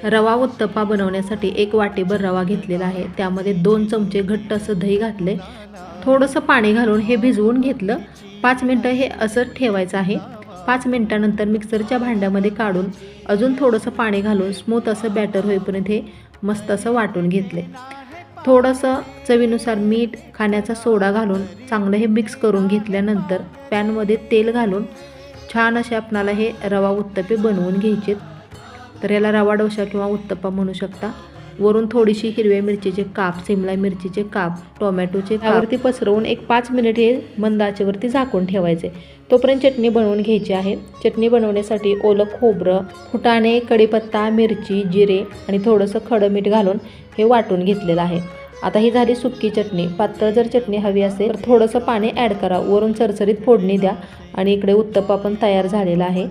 रवा उत्तप्पा बनवण्यासाठी 1 वाटीभर रवा घेतलेला आहे। त्यामध्ये 2 चमचे घट्ट असं दही घातले, थोडंसं पाणी घालून हे भिजवून घेतलं। 5 मिनिटं हे असंच ठेवायचं आहे। 5 मिनिटानंतर मिक्सरच्या भांड्यामध्ये काढून अजून थोडंसं पाणी घालून स्मूथ असं बॅटर होईपर्यंत हे मस्त असं वाटून घेतले। थोडंसं चवीनुसार मीठ, खाण्याचा सोडा घालून चांगलं हे मिक्स करून घेतल्यानंतर पॅनमध्ये तेल घालून छान असे आपणाला हे रवा उत्तप्पे बनवून घ्यायचे। तर याला रवा डोसा किंवा उत्तप्पा म्हणू शकता। वरून थोडीशी हिरव्या मिरचीचे काप, सिमला मिरचीचे काप, टोमॅटोचे काप पसरवून एक 5 मिनिट हे मंद आचेवरती झाकून ठेवायचे। तोपर्यंत चटणी बनवून घ्यायची आहे। चटणी बनवण्यासाठी ओलं खोबरं, फुटाणे, कढीपत्ता, मिरची, जिरे आणि थोडंसं खडं मीठ घालून हे वाटून घेतलेलं आहे। आता ही झाली सुक्की चटणी। पातळ जर चटणी हवी असेल तर थोडंसं पाणी ॲड करा, वरून सरसरीत फोडणी द्या आणि इकडे उत्तप्पा पण तयार झालेला आहे।